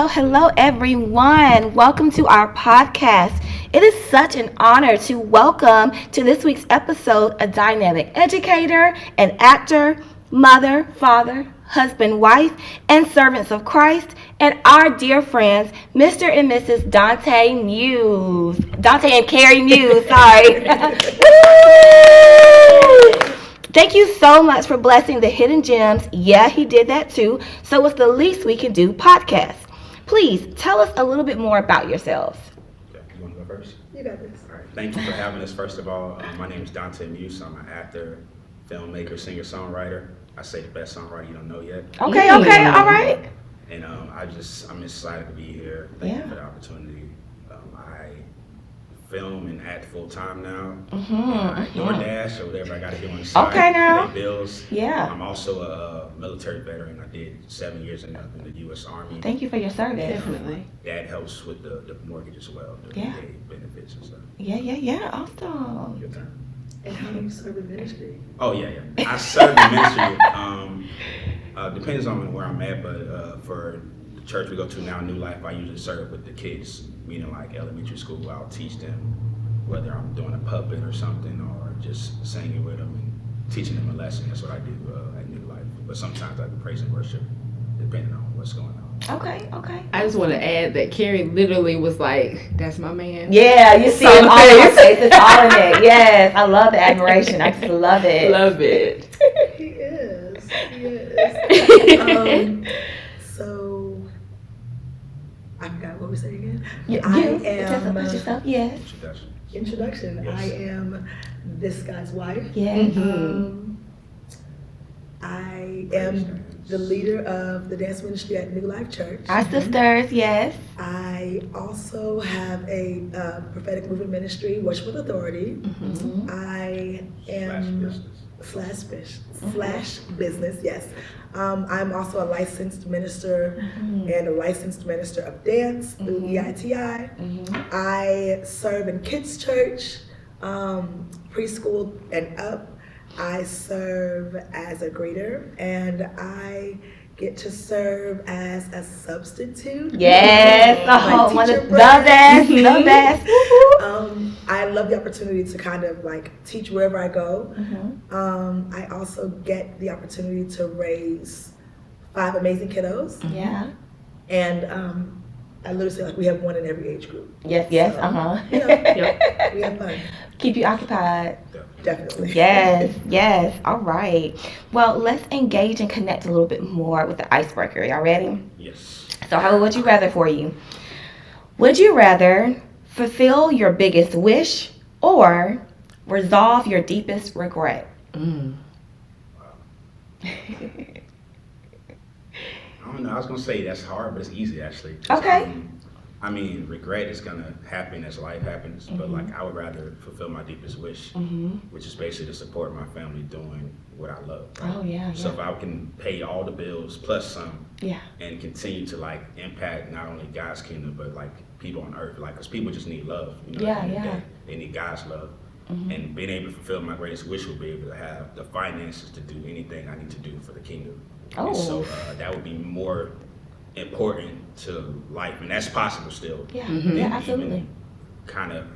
hello, everyone. Welcome to our podcast. It is such an honor to welcome to this week's episode a dynamic educator, an actor, mother, father, husband, wife, and servants of Christ, and our dear friends, Mr. and Mrs. Donte Muse. Donte and Carrie Muse, sorry. Woo! Thank you so much for blessing the hidden gems. Yeah, he did that too. So it's the least we can do podcast. Please tell us a little bit more about yourselves. Okay, you want to go first? You got this. All right. Thank you for having us. First of all, my name is Donte Muse. I'm an actor, filmmaker, singer-songwriter. I say the best songwriter you don't know yet. Okay, all right. And I'm excited to be here. Thank you for the opportunity. I film and act full time now. I DoorDash or whatever I got to do on the side. Okay, now. Pay bills. Yeah. I'm also a military veteran. I did 7 years in the U.S. Army. Thank you for your service. Definitely. That helps with the mortgage as well, the Yeah. VA benefits and stuff. Yeah. Awesome. Your turn. And how do you serve in ministry? Oh yeah. I serve in ministry. Depends on where I'm at, but for the church we go to now, New Life, I usually serve with the kids, meaning like elementary school. I'll teach them whether I'm doing a puppet or something, or just singing with them and teaching them a lesson. That's what I do at New Life. But sometimes I do praise and worship, depending on what's going on. Okay. I just want to add that Carrie literally was like, "That's my man." Yeah, you see it all in her face. It's all in it. Yes, I love the admiration. I just love it. Love it. He is. So, I forgot what we said again. You, I tell us am about yourself. Yes. introduction. Yes. I am this guy's wife. Yes. I am the leader of the dance ministry at New Life Church. Our sisters. Yes. I also have a prophetic movement ministry, Worship with Authority. I am slash business, yes. I'm also a licensed minister and a licensed minister of dance through EITI. I serve in kids church, preschool and up. I serve as a greeter, and I get to serve as a substitute. Yes. My One teacher of the best. The best. I love the opportunity to kind of like teach wherever I go. I also get the opportunity to raise 5 amazing kiddos. Yeah. And I literally say like we have one in every age group. Yes. So, you know, we have fun. Keep you occupied. Definitely. Yes. All right. Well, let's engage and connect a little bit more with the icebreaker. Y'all ready? Yes. So, how would you rather for you? Would you rather fulfill your biggest wish or resolve your deepest regret? I don't know. I was gonna say that's hard, but it's easy actually. Okay. Regret is gonna happen as life happens, but like I would rather fulfill my deepest wish, which is basically to support my family doing what I love. Right? Oh, yeah. So if I can pay all the bills plus some, Yeah. and continue to like impact not only God's kingdom but like people on earth, like because people just need love. You know, Yeah, at the end of the yeah. day, they need God's love. And being able to fulfill my greatest wish will be able to have the finances to do anything I need to do for the kingdom. Oh. And so that would be more important to life, and that's possible still. Yeah. than Yeah, absolutely. even kind of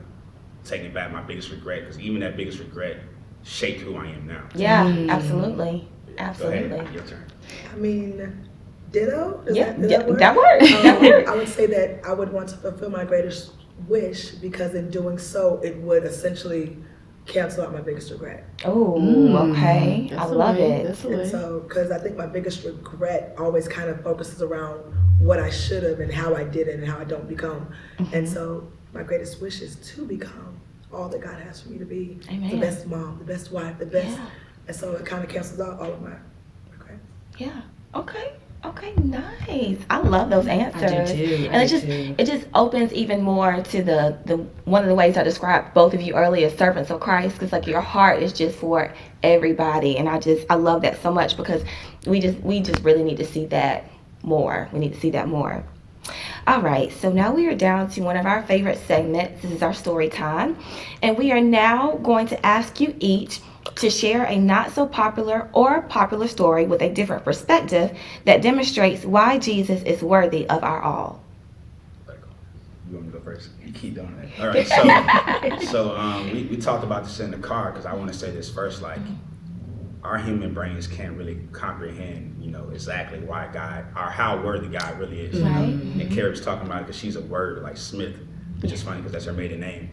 taking back my biggest regret, because even that biggest regret shaped who I am now. Yeah, absolutely. Go Absolutely. ahead, your turn. I mean, ditto? Does Yeah, that work? that works. That works. I would say that I would want to fulfill my greatest wish because in doing so, it would essentially cancel out my biggest regret. Oh, okay. I That's a love way. it. That's a And way. so, because I think my biggest regret always kind of focuses around what I should have and how I did it and how I don't become. And so, my greatest wish is to become all that God has for me to be. Amen. The best mom, the best wife, the best. Yeah. And so, it kind of cancels out all of my regrets. Yeah. Okay, nice. I love those answers. I do too. And it just opens even more to the one of the ways I described both of you earlier, servants of Christ, because like your heart is just for everybody, and I love that so much because we just really need to see that more. We need to see that more. All right, so now we are down to one of our favorite segments. This is our story time. And we are now going to ask you each to share a not so popular or popular story with a different perspective that demonstrates why Jesus is worthy of our all. You want me to go first? You keep doing that. All right, so we talked about this in the car because I want to say this first. Like, our human brains can't really comprehend, exactly why God or how worthy God really is. Right. And Carrie was talking about it because she's a word like Smith, which is funny because that's her maiden name.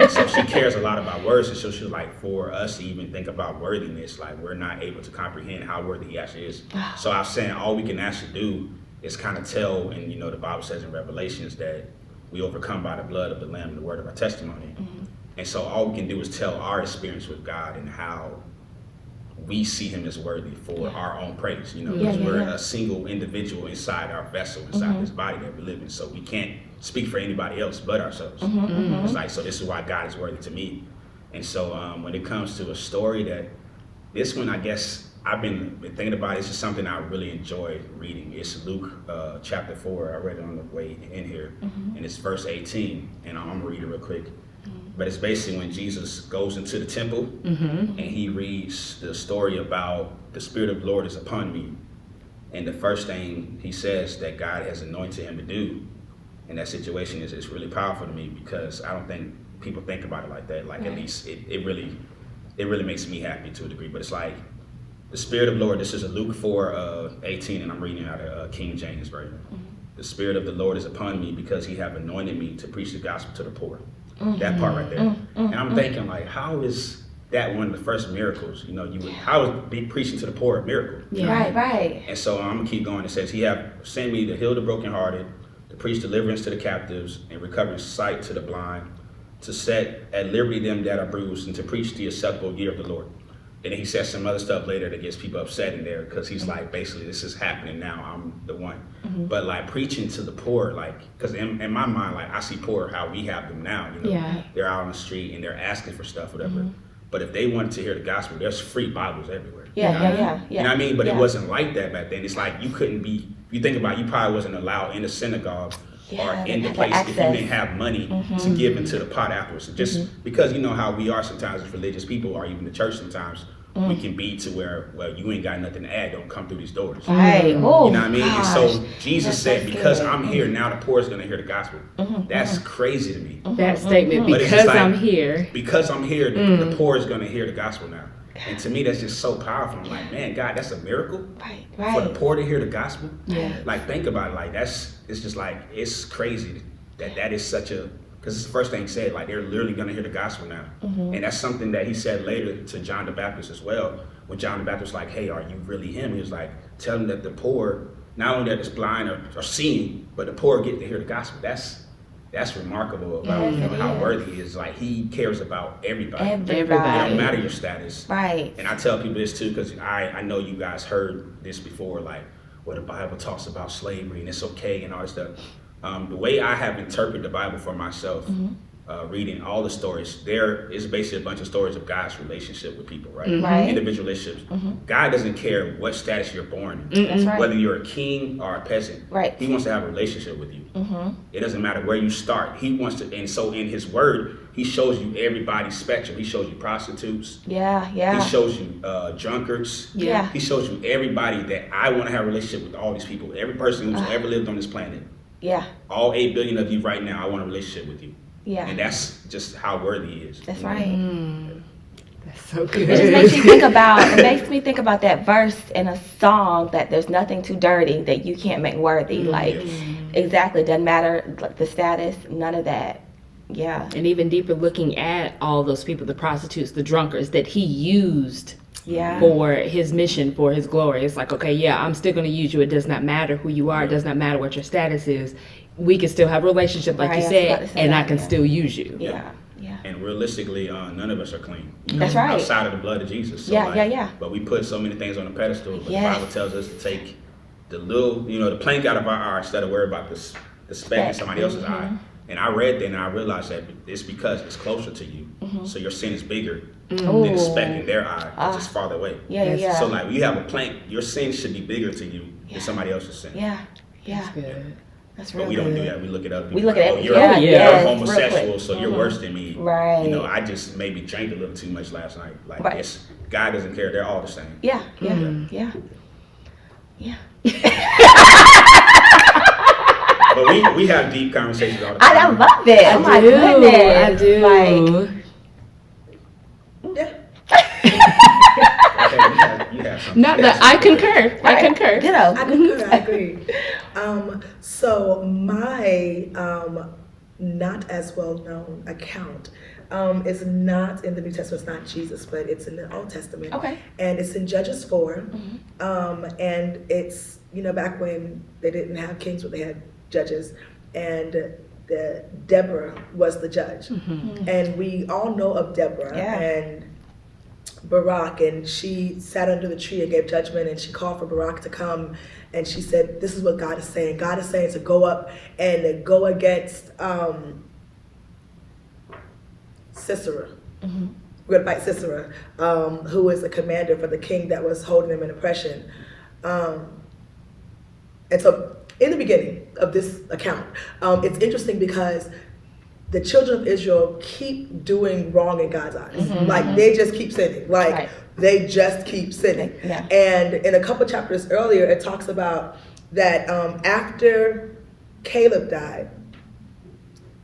So she cares a lot about words, and so she's like, for us to even think about worthiness, like we're not able to comprehend how worthy he actually is. So I was saying all we can actually do is kind of tell, and the Bible says in Revelations that we overcome by the blood of the Lamb and the word of our testimony. And so all we can do is tell our experience with God and how we see him as worthy for our own praise, because we're a single individual inside our vessel, inside this body that we live in. So we can't speak for anybody else but ourselves. It's like, so this is why God is worthy to me. And so when it comes to a story this one, I guess I've been thinking about, it's just something I really enjoy reading. It's Luke chapter 4. I read it on the way in here, and it's verse 18, and I'm gonna read it real quick. But it's basically when Jesus goes into the temple and he reads the story about the Spirit of the Lord is upon me. And the first thing he says that God has anointed him to do in that situation is really powerful to me, because I don't think people think about it like that. Like, at least it really makes me happy to a degree. But it's like, the Spirit of the Lord, this is a Luke 4:18, and I'm reading out of King James Version. The Spirit of the Lord is upon me because he have anointed me to preach the gospel to the poor. That part right there. And I'm thinking, like, how is that one of the first miracles? How is be preaching to the poor a miracle? Right. And so I'm gonna keep going. It says, he have sent me to heal the brokenhearted, to preach deliverance to the captives, and recovering sight to the blind, to set at liberty them that are bruised, and to preach the acceptable year of the Lord. And then he says some other stuff later that gets people upset in there, because he's like, basically, this is happening now. I'm the one. But like preaching to the poor, like, because in my mind, like, I see poor how we have them now. They're out on the street and they're asking for stuff, whatever. But if they wanted to hear the gospel, there's free Bibles everywhere. You know what I mean? But it wasn't like that back then. It's like, you couldn't be, if you think about it, you probably wasn't allowed in the synagogue or in the place if you didn't have money to give into the pot afterwards. Just because how we are sometimes as religious people, or even the church sometimes, we can be to where, well, you ain't got nothing to add, don't come through these doors. Right. You know what I mean? And so Jesus said, because I'm here, now the poor is going to hear the gospel. That's crazy to me. That statement, But it's because just like, I'm here. Because I'm here, the poor is going to hear the gospel now. And to me, that's just so powerful. I'm like, man, God, that's a miracle for the poor to hear the gospel. Like, think about it. Like, it's just like, it's crazy that is such a, because it's the first thing he said, like, they're literally going to hear the gospel now. And that's something that he said later to John the Baptist as well. When John the Baptist was like, hey, are you really him? He was like, tell them that the poor, not only that it's blind or seeing, but the poor get to hear the gospel. That's remarkable about how worthy he is. Like, he cares about everybody. It don't matter your status. Right. And I tell people this too, because I know you guys heard this before, like, where the Bible talks about slavery and it's okay and all this stuff. The way I have interpreted the Bible for myself, reading all the stories, there is basically a bunch of stories of God's relationship with people, right? Individual relationships. God doesn't care what status you're born in, That's right. whether you're a king or a peasant. Right. He wants to have a relationship with you. It doesn't matter where you start. He wants to, and so in his word, he shows you everybody's spectrum. He shows you prostitutes. He shows you drunkards. He shows you everybody that I want to have a relationship with. All these people, every person who's ever lived on this planet. All 8 billion of you right now, I want a relationship with you. And that's just how worthy he is. That's right. That's so good. It just makes me think about that verse in a song, that there's nothing too dirty that you can't make worthy. Like, exactly, doesn't matter like the status, none of that. And even deeper, looking at all those people, the prostitutes, the drunkards that he used for his mission, for his glory. It's like, okay, I'm still going to use you. It does not matter who you are. It does not matter what your status is. We can still have a relationship, like you said, and I can still use you. And realistically, none of us are clean. That's right. Outside of the blood of Jesus. So But we put so many things on a pedestal. But the Bible tells us to take the little, the plank out of our eye instead of worry about the speck in somebody else's eye. And I read that and I realized that it's because it's closer to you. So your sin is bigger than the speck in their eye, which is farther away. So like, when you have a plank, your sin should be bigger to you than somebody else's sin. That's good. That's But real we don't do good. that. We look at other people. We look at like, it. you're, Yeah, yeah. you're yes, real homosexual, quick. so you're worse than me. Right. You know, I just maybe drank a little too much last night. Like, Right. it's, God doesn't care. They're all the same. Yeah, yeah. But we have deep conversations all the I time. love it. Oh my goodness. I do. Like, Yeah. Okay, you have something. Not that I concur. I concur. you know. I concur. I agree. So my not as well known account is not in the New Testament. It's not Jesus, but it's in the Old Testament. Okay. And it's in Judges 4. And it's, back when they didn't have kings, but they had judges. And Deborah was the judge. And we all know of Deborah and Barak, and she sat under the tree and gave judgment, and she called for Barak to come, and she said, this is what God is saying. God is saying to go up and go against Sisera. We're going to fight Sisera, who is the commander for the king that was holding him in oppression. And so in the beginning of this account, it's interesting because the children of Israel keep doing wrong in God's eyes. Like, they just keep sinning. Like, they just keep sinning. Yeah. And in a couple chapters earlier, it talks about that after Caleb died,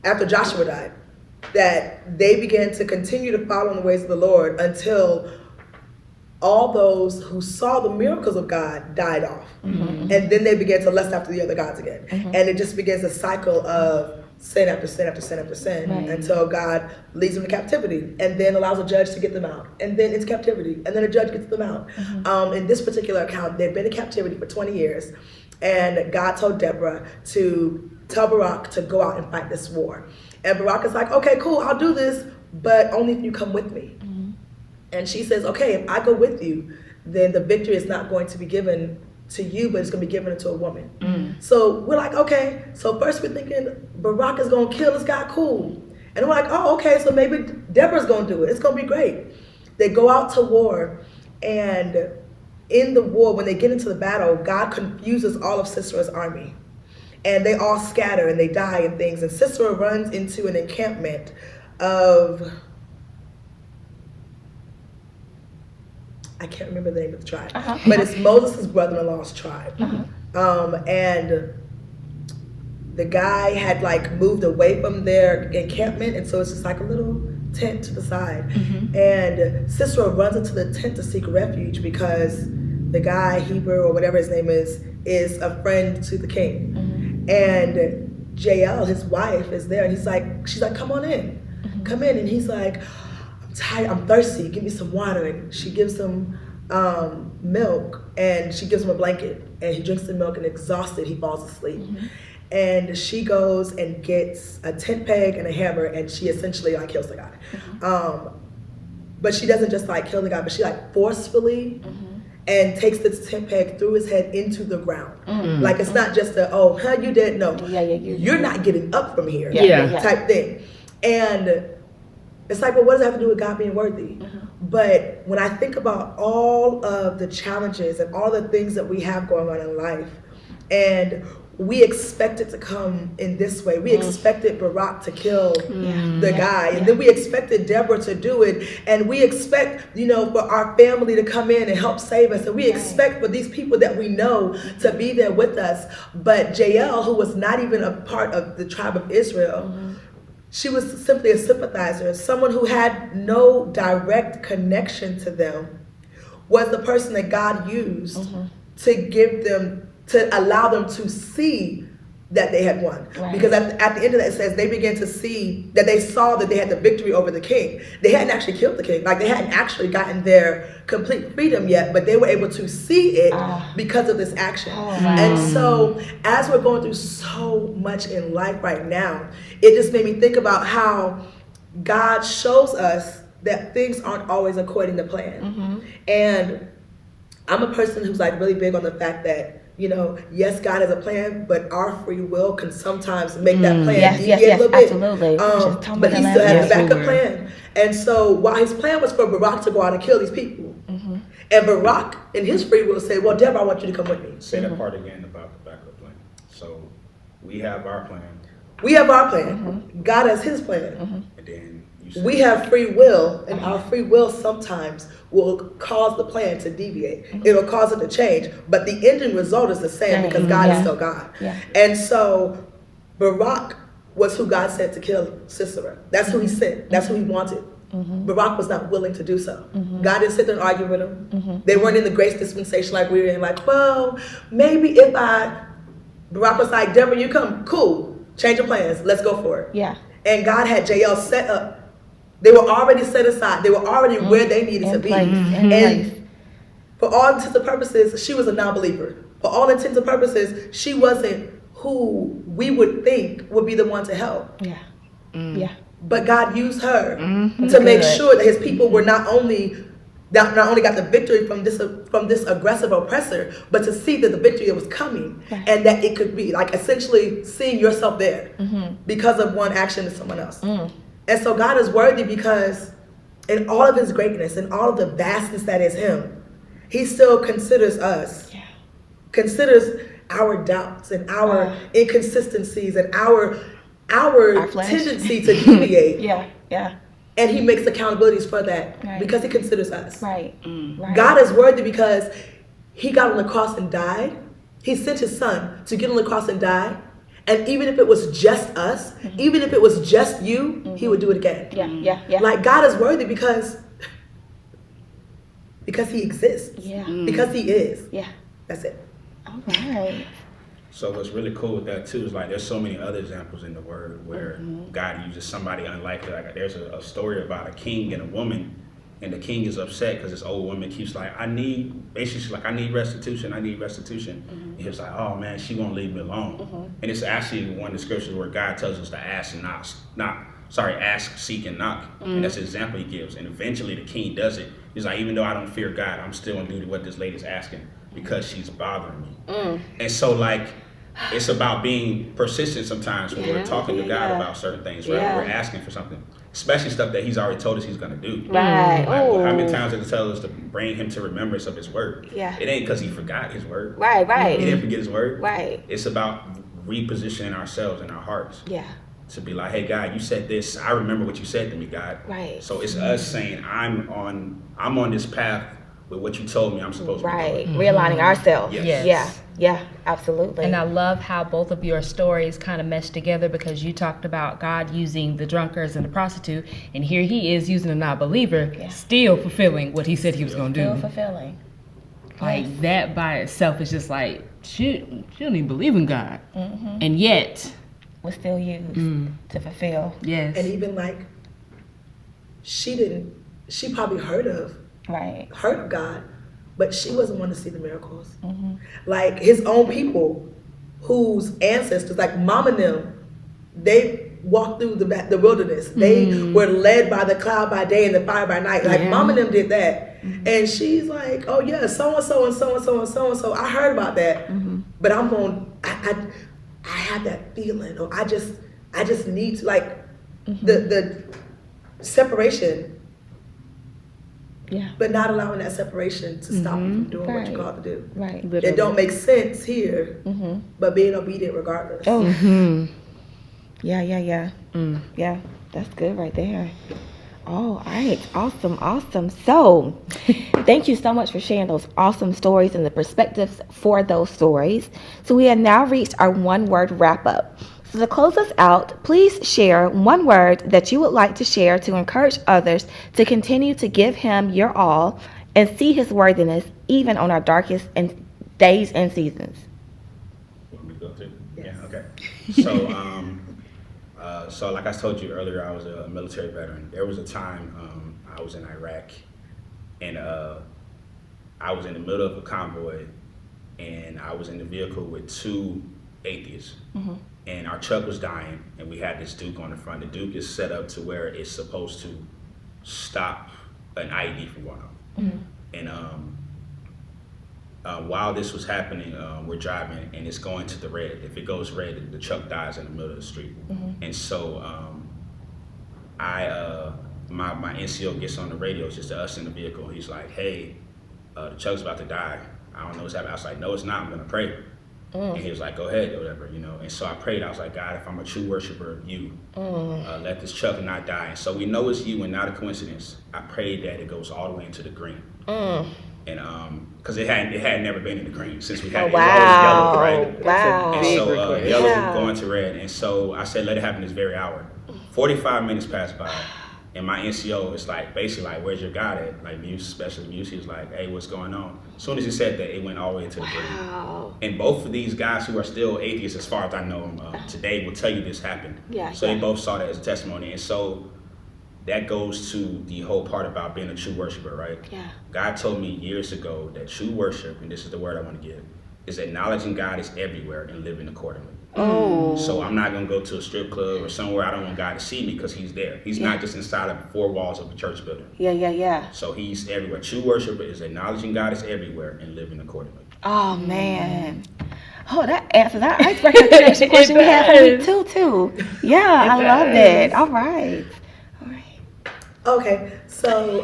after Joshua died, that they began to continue to follow in the ways of the Lord until all those who saw the miracles of God died off. And then they began to lust after the other gods again. And it just begins a cycle of sin after sin after sin after sin until God leads them to captivity and then allows a judge to get them out. And then it's captivity. And then a judge gets them out. In this particular account, they've been in captivity for 20 years. And God told Deborah to tell Barak to go out and fight this war. And Barak is like, okay, cool, I'll do this, but only if you come with me. And she says, okay, if I go with you, then the victory is not going to be given to you, but it's going to be given to a woman. So we're like, okay. So first we're thinking Barak is going to kill this guy, cool. And we're like, oh, okay, so maybe Deborah's going to do it. It's going to be great. They go out to war, and in the war, when they get into the battle, God confuses all of Sisera's army. And they all scatter and they die and things. And Sisera runs into an encampment of, I can't remember the name of the tribe, but it's Moses' brother-in-law's tribe. And the guy had like moved away from their encampment, and so it's just like a little tent to the side. And Sisera runs into the tent to seek refuge because the guy, Heber or whatever his name is a friend to the king. And Jael, his wife, is there, and she's like, come on in, come in. And he's like, I'm tired, I'm thirsty, give me some water. And she gives him milk, and she gives him a blanket, and he drinks the milk, and exhausted, he falls asleep. And she goes and gets a tent peg and a hammer, and she essentially like kills the guy. But she doesn't just like kill the guy, but she like forcefully and takes the tent peg through his head into the ground. Like, it's not just you did, no. You're not getting up from here type thing. And it's like, well, what does that have to do with God being worthy? But when I think about all of the challenges and all the things that we have going on in life, and we expect it to come in this way. We expected Barak to kill the guy, and then we expected Deborah to do it, and we expect, for our family to come in and help save us, and we expect for these people that we know to be there with us. But Jael, who was not even a part of the tribe of Israel, she was simply a sympathizer, someone who had no direct connection to them, was the person that God used to give them, to allow them to see that they had won. Because at the end of that, it says they began to see that they saw that they had the victory over the king. They hadn't actually killed the king. Like, they hadn't actually gotten their complete freedom yet, but they were able to see it because of this action. And so as we're going through so much in life right now, it just made me think about how God shows us that things aren't always according to plan. And I'm a person who's like really big on the fact that, yes, God has a plan, but our free will can sometimes make that plan deviate a little bit. Absolutely. But he still had a backup plan. And so while his plan was for Barak to go out and kill these people, and Barak in his free will said, well, Deborah, I want you to come with me. Say that part again about the backup plan. So We have our plan, We have our plan. God has his plan. and then you said, We have free will, and our free will sometimes will cause the plan to deviate. It'll cause it to change, but the ending result is the same because God is still God. Yeah. And so Barak was who God sent to kill Sisera. That's who he sent. That's who he wanted. Barak was not willing to do so. God didn't sit there and argue with him. They weren't in the grace dispensation like we were in, like, well, maybe if Barak was like, Deborah, you come, cool, change your plans, let's go for it. Yeah. And God had Jael set up. They were already set aside. They were already where they needed to be. And for all intents and purposes, she was a non-believer. For all intents and purposes, she wasn't who we would think would be the one to help. Yeah. Yeah. But God used her to make sure that his people were not only got the victory from this aggressive oppressor, but to see that the victory was coming and that it could be like essentially seeing yourself there because of one action to someone else. And so God is worthy because in all of his greatness and all of the vastness that is him, he still considers us, considers our doubts and our inconsistencies and our tendency to deviate. Yeah. And he makes accountabilities for that because he considers us. Right. God is worthy because he got on the cross and died. He sent his son to get on the cross and die. And even if it was just us, even if it was just you, he would do it again. Yeah. Like God is worthy because he exists. Yeah. Because he is. Yeah. That's it. All right. So what's really cool with that too is like there's so many other examples in the word where God uses somebody unlikely. Like there's a story about a king and a woman, and the king is upset because this old woman keeps like, I need restitution. And he was like, oh man, she won't leave me alone. And it's actually one of the scriptures where God tells us to ask and ask, seek, and knock. And that's the example he gives. And eventually the king does it. He's like, even though I don't fear God, I'm still gonna do what this lady's asking because she's bothering me. And so like, it's about being persistent sometimes when we're talking to God about certain things, right? We're asking for something, especially stuff that he's already told us he's going to do. Right. Like, how many times did he tell us to bring him to remembrance of his word? Yeah. It ain't because he forgot his word. Right. He didn't forget his word. Right. It's about repositioning ourselves and our hearts. Yeah. To be like, hey God, you said this. I remember what you said to me, God. Right. So it's us saying, I'm on this path with what you told me I'm supposed to be Right. doing. Realigning ourselves. Yes. Yeah. Absolutely. And I love how both of your stories kind of mesh together because you talked about God using the drunkards and the prostitute, and here he is using a non-believer, still fulfilling what he said he was going to Still do. fulfilling. Like that by itself is just like, she don't even believe in God. And yet, Was still used to fulfill. yes. And even like, she probably heard of God, but she wasn't one to see the miracles. Like his own people, whose ancestors, like Mom and them, they walked through the wilderness. They were led by the cloud by day and the fire by night. Like Mom and them did that. And she's like, oh yeah, so and so and so and so and so and so. I heard about that, but I have that feeling, or I just need to like the separation. Yeah. But not allowing that separation to stop you from doing what you're called to do. Right. It don't make sense here, but being obedient regardless. Oh. Yeah. Yeah. That's good right there. All right. Awesome. So, thank you so much for sharing those awesome stories and the perspectives for those stories. So, we have now reached our one-word wrap-up. So to close us out, please share one word that you would like to share to encourage others to continue to give him your all and see his worthiness even on our darkest days and seasons. Want me to go too? Yes. Yeah, okay. So like I told you earlier, I was a military veteran. There was a time I was in Iraq, and I was in the middle of a convoy, and I was in the vehicle with two atheists. And our truck was dying, and we had this Duke on the front. The Duke is set up to where it's supposed to stop an IED from going off. And while this was happening, we're driving, and it's going to the red. If it goes red, the truck dies in the middle of the street. And so my NCO gets on the radio. It's just us in the vehicle. He's like, hey, the truck's about to die. I don't know what's happening. I was like, no, it's not. I'm going to pray. And he was like, go ahead, or whatever, you know. And so I prayed. I was like, God, if I'm a true worshiper of you, let this Chuck not die. And so we know it's you and not a coincidence. I prayed that it goes all the way into the green. And because it had never been in the green since we had it was always yellow, right? Wow. And so yellow Yeah. going to red. And so I said, let it happen this very hour. 45 minutes passed by. And my NCO is like, basically like, where's your God at? Like Muse, especially Muse, he was like, hey, what's going on? As soon as he said that, it went all the way into the green. And both of these guys who are still atheists, as far as I know them, today will tell you this happened. So they both saw that as a testimony. And so that goes to the whole part about being a true worshiper, right? God told me years ago that true worship, and this is the word I want to give, is acknowledging God is everywhere and living accordingly. So I'm not going to go to a strip club or somewhere I don't want God to see me because he's there. He's not just inside of the four walls of a church building. So he's everywhere. True worship is acknowledging God is everywhere and living accordingly. Oh, man. Oh, that answers our icebreaker question we had for week too. Yeah, I love it. All right. Okay, so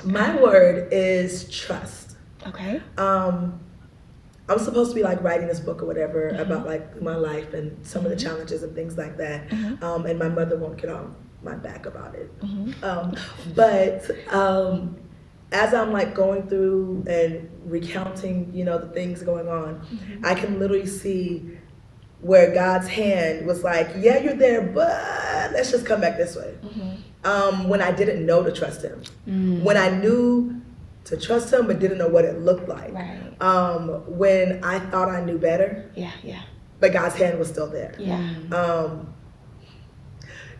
my word is trust. Okay. I'm supposed to be like writing this book or whatever about like my life and some of the challenges and things like that. And my mother won't get on my back about it. But as I'm like going through and recounting, you know, the things going on, I can literally see where God's hand was like, yeah, you're there, but let's just come back this way. When I didn't know to trust him. When I knew to trust him but didn't know what it looked like. When I thought I knew better. But God's hand was still there.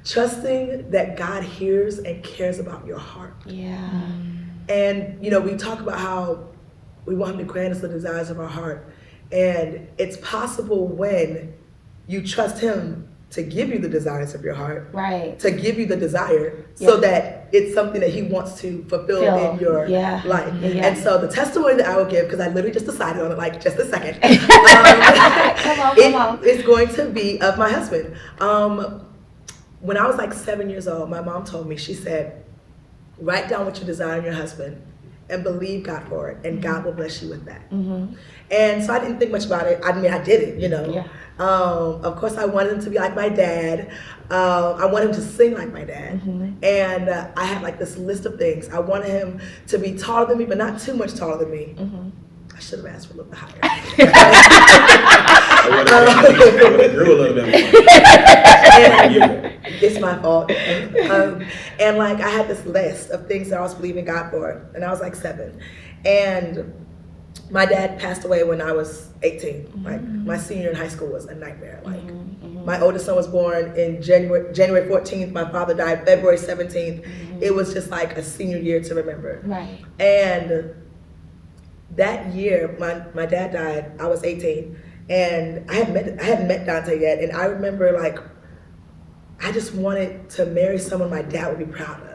Trusting that God hears and cares about your heart. And you know, we talk about how we want him to grant us the desires of our heart. And it's possible when you trust him to give you the desires of your heart, to give you the desire, so that it's something that he wants to fulfill in your life. And so the testimony that I will give, because I literally just decided on it like just a second, it's going to be of my husband. When I was like 7 years old, my mom told me, she said, write down what you desire in your husband and believe God for it, and God will bless you with that. And so I didn't think much about it. I mean, I did it, you know. Of course, I wanted him to be like my dad. I wanted him to sing like my dad. And I had like this list of things. I wanted him to be taller than me, but not too much taller than me. I should have asked for a little bit higher. I would have grew a little bit more. It's my fault. And like I had this list of things that I was believing God for, and I was like 7. And my dad passed away when I was 18. Like my senior in high school was a nightmare. Like my oldest son was born in January 14th. My father died February 17th. It was just like a senior year to remember. And that year, my dad died. I was 18, and I hadn't met Donte yet. And I remember like I just wanted to marry someone my dad would be proud of.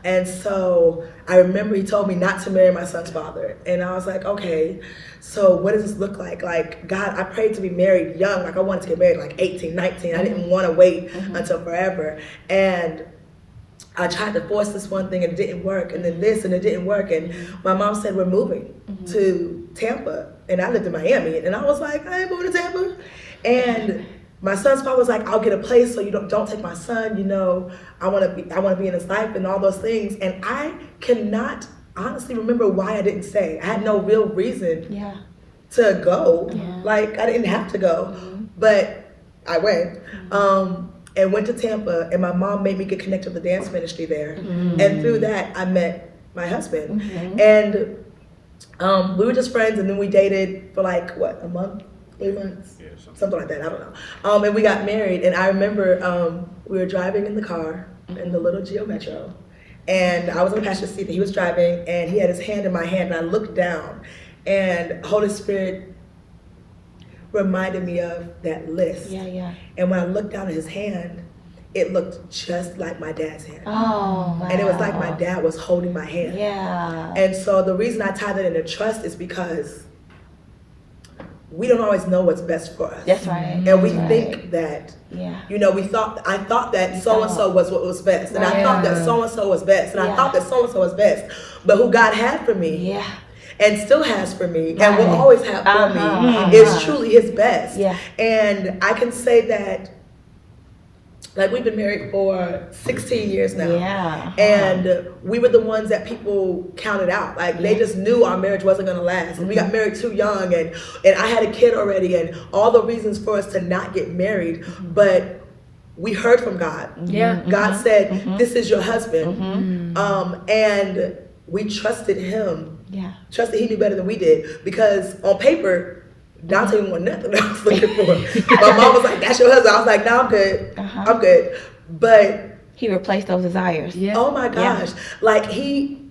And so I remember he told me not to marry my son's father. And I was like, okay, so what does this look like? Like, God, I prayed to be married young. Like I wanted to get married like 18, 19. I didn't want to wait until forever. And I tried to force this one thing and it didn't work, and then this and it didn't work. And my mom said, we're moving to Tampa. And I lived in Miami. And I was like, I ain't moving to Tampa. And my son's father was like, I'll get a place so you don't take my son, you know, I want to be in his life and all those things. And I cannot honestly remember why I didn't stay. I had no real reason to go. Like I didn't have to go, but I went. And went to Tampa, and my mom made me get connected with the dance ministry there. And through that, I met my husband. And we were just friends, and then we dated for like, what, a month, 3 months? Yeah, something like that, I don't know. And we got married, and I remember we were driving in the car in the little Geo Metro, and I was on the passenger seat, and he was driving, and he had his hand in my hand, and I looked down, and Holy Spirit reminded me of that list. And when I looked down at his hand, it looked just like my dad's hand. Oh, wow. And it was like my dad was holding my hand. And so the reason I tie that into trust is because we don't always know what's best for us. That's right. And we think that, you know, I thought that so-and-so was what was best. And I thought that so-and-so was best. And I thought that so-and-so was best. But who God had for me and still has for me and will always have for me is truly his best. Yeah. And I can say that, like, we've been married for 16 years now. Yeah. And we were the ones that people counted out. Like, they just knew our marriage wasn't going to last. And we got married too young, and I had a kid already, and all the reasons for us to not get married. But we heard from God. Yeah. God said, this is your husband. And we trusted him. Yeah. Trusted he knew better than we did. Because on paper, Donte didn't want nothing I was looking for. My mom was like, that's your husband. I was like, no, I'm good. I'm good. But He replaced those desires. Yeah. oh my gosh, like he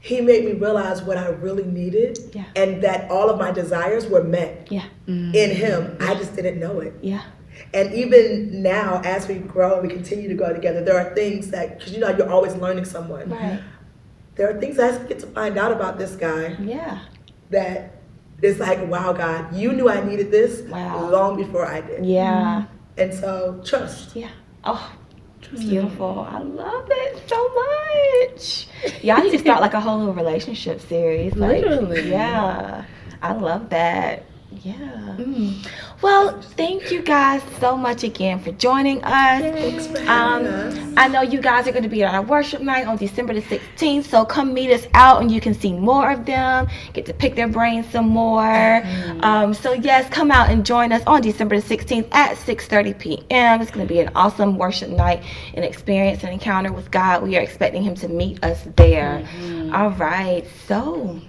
made me realize what I really needed, and that all of my desires were met in him. I just didn't know it. Yeah. And even now, as we grow and we continue to grow together, there are things that, because you're always learning someone. Right. There are things I get to find out about this guy Yeah. that is like, wow, God, you knew I needed this long before I did. Yeah. And so, trust. Yeah. Oh, beautiful. I love it so much. Y'all need to start like a whole little relationship series. Like, Literally. Yeah. I love that. Yeah. Well, thank you guys so much again for joining us. Thanks for having us. I know you guys are going to be at our worship night on December the 16th, so come meet us out and you can see more of them, get to pick their brains some more. So yes, come out and join us on December the 16th at 6:30 p.m. It's going to be an awesome worship night, an experience, an encounter with God. We are expecting him to meet us there. All right, so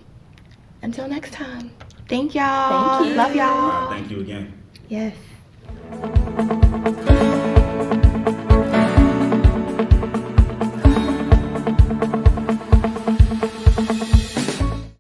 until next time. Thank y'all. Thank you. Love y'all. Thank you again. Yes.